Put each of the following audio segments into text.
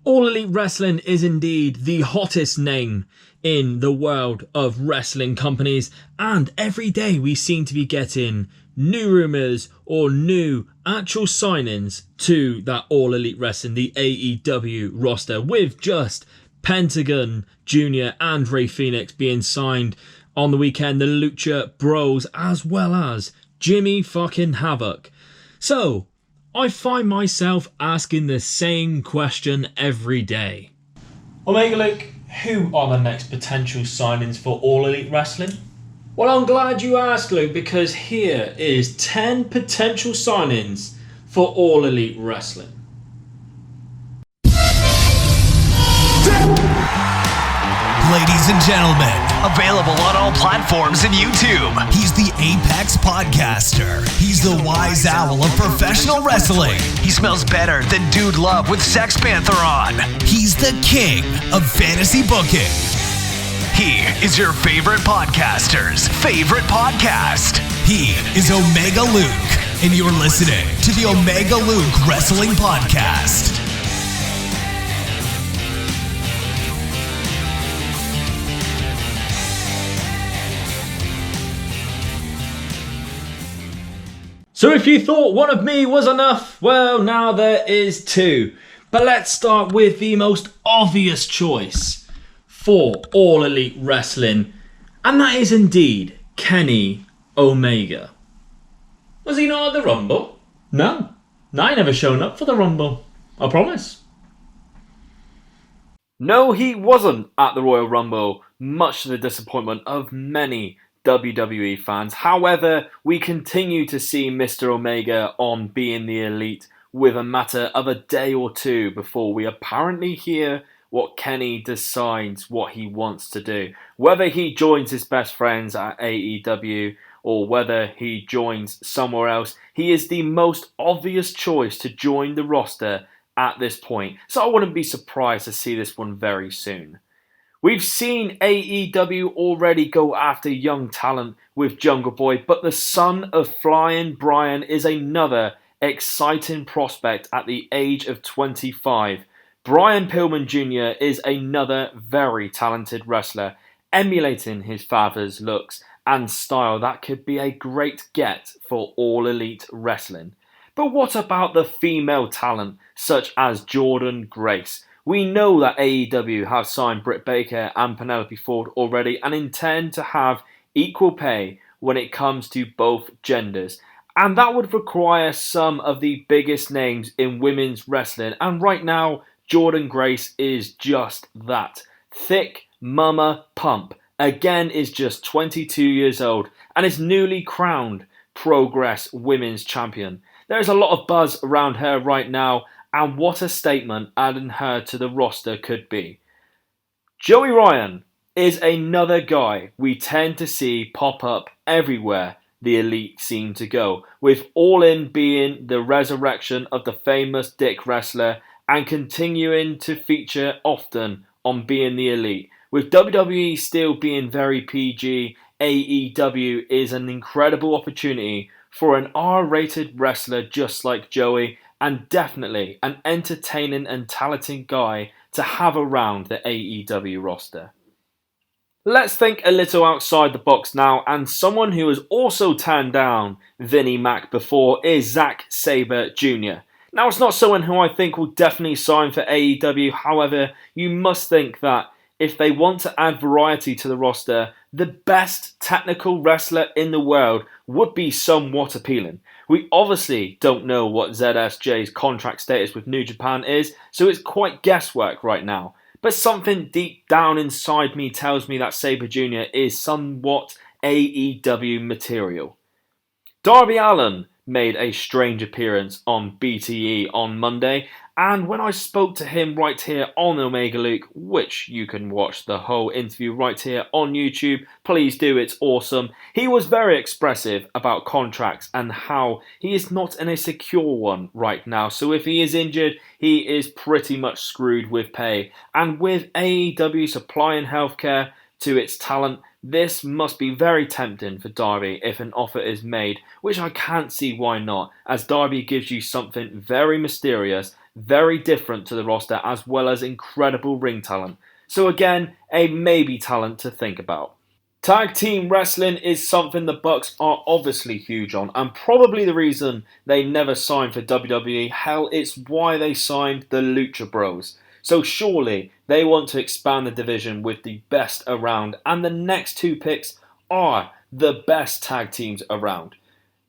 All Elite Wrestling is indeed the hottest name in the world of wrestling companies, and every day we seem to be getting new rumours or new actual signings to that All Elite Wrestling, the AEW roster, with just Pentagon Jr. and Rey Fenix being signed on the weekend, the Lucha Bros, as well as Jimmy F'CKING Havoc. So, I find myself asking the same question every day. Omega Luke, who are the next potential signings for All Elite Wrestling? Well, I'm glad you asked, Luke, because here is 10 potential signings for All Elite Wrestling. Ladies and gentlemen, available on all platforms and YouTube. He's the Apex Podcaster. He's the wise owl of professional wrestling. He smells better than Dude Love with Sex Panther on. He's the king of fantasy booking. He is your favorite podcaster's favorite podcast. He is Omega Luke, and you're listening to the Omega Luke Wrestling Podcast. So if you thought one of me was enough, well, now there is two. But let's start with the most obvious choice for All Elite Wrestling, and that is indeed Kenny Omega. Was he not at the Rumble? No, he never shown up for the Rumble, I promise. No, he wasn't at the Royal Rumble, much to the disappointment of many WWE fans. However, we continue to see Mr. Omega on Being the Elite with a matter of a day or two before we apparently hear what Kenny decides what he wants to do. Whether he joins his best friends at AEW or whether he joins somewhere else, he is the most obvious choice to join the roster at this point. So I wouldn't be surprised to see this one very soon. We've seen AEW already go after young talent with Jungle Boy, but the son of Flying Brian is another exciting prospect at the age of 25. Brian Pillman Jr. is another very talented wrestler, emulating his father's looks and style. That could be a great get for All Elite Wrestling. But what about the female talent such as Jordynne Grace? We know that AEW have signed Britt Baker and Penelope Ford already and intend to have equal pay when it comes to both genders. And that would require some of the biggest names in women's wrestling. And right now, Jordynne Grace is just that. Thick Mama Pump, again, is just 22 years old and is newly crowned Progress Women's Champion. There is a lot of buzz around her right now, and what a statement adding her to the roster could be. Joey Ryan is another guy we tend to see pop up everywhere the Elite seem to go, with All In being the resurrection of the famous Dick wrestler and continuing to feature often on Being the Elite. With WWE still being very PG, AEW is an incredible opportunity for an R-rated wrestler just like Joey, and definitely an entertaining and talented guy to have around the AEW roster. Let's think a little outside the box now, and someone who has also turned down Vinnie Mac before is Zack Sabre Jr. Now, it's not someone who I think will definitely sign for AEW, however, you must think that if they want to add variety to the roster, the best technical wrestler in the world would be somewhat appealing. We obviously don't know what ZSJ's contract status with New Japan is, so it's quite guesswork right now. But something deep down inside me tells me that Sabre Jr. is somewhat AEW material. Darby Allin made a strange appearance on BTE on Monday, and when I spoke to him right here on Omega Luke, which you can watch the whole interview right here on YouTube, please do, it's awesome. He was very expressive about contracts and how he is not in a secure one right now. So if he is injured, he is pretty much screwed with pay. And with AEW supplying healthcare to its talent, this must be very tempting for Darby if an offer is made, which I can't see why not, as Darby gives you something very mysterious very different to the roster, as well as incredible ring talent. So again, a maybe talent to think about. Tag team wrestling is something the Bucks are obviously huge on, and probably the reason they never signed for WWE. Hell, it's why they signed the Lucha Bros. So surely they want to expand the division with the best around, and the next two picks are the best tag teams around.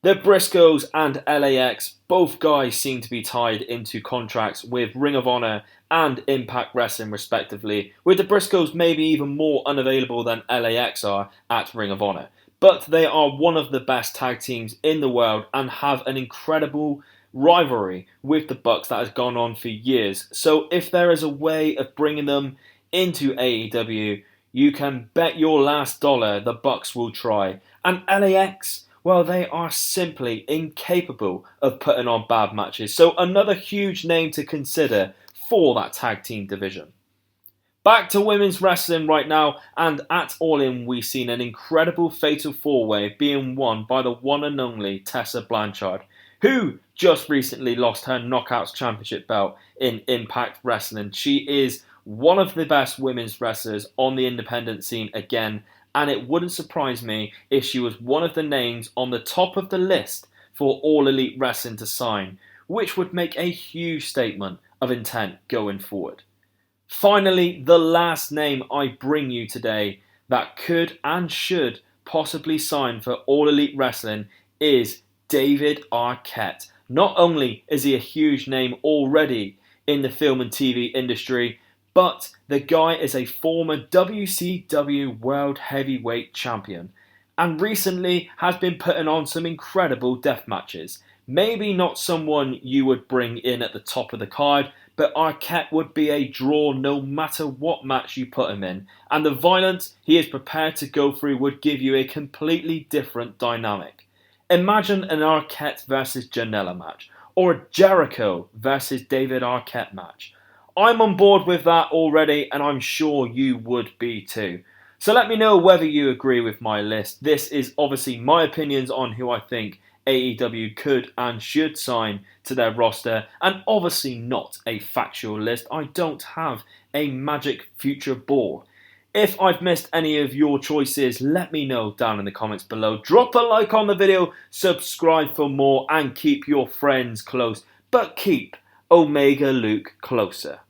The Briscoes and LAX, both guys seem to be tied into contracts with Ring of Honor and Impact Wrestling respectively, with the Briscoes maybe even more unavailable than LAX are at Ring of Honor. But they are one of the best tag teams in the world and have an incredible rivalry with the Bucks that has gone on for years. So if there is a way of bringing them into AEW, you can bet your last dollar the Bucks will try. And LAX, well, they are simply incapable of putting on bad matches. So another huge name to consider for that tag team division. Back to women's wrestling right now, and at All In we've seen an incredible fatal 4-way being won by the one and only Tessa Blanchard, who just recently lost her Knockouts Championship belt in Impact Wrestling. She is one of the best women's wrestlers on the independent scene again, and it wouldn't surprise me if she was one of the names on the top of the list for All Elite Wrestling to sign, which would make a huge statement of intent going forward. Finally, the last name I bring you today that could and should possibly sign for All Elite Wrestling is David Arquette. Not only is he a huge name already in the film and TV industry, but the guy is a former WCW World Heavyweight Champion and recently has been putting on some incredible death matches. Maybe not someone you would bring in at the top of the card, but Arquette would be a draw no matter what match you put him in, and the violence he is prepared to go through would give you a completely different dynamic. Imagine an Arquette versus Janela match, or a Jericho versus David Arquette match. I'm on board with that already, and I'm sure you would be too. So let me know whether you agree with my list. This is obviously my opinions on who I think AEW could and should sign to their roster, and obviously not a factual list. I don't have a magic future ball. If I've missed any of your choices, let me know down in the comments below. Drop a like on the video, subscribe for more, and keep your friends close, but keep Omega Luke closer.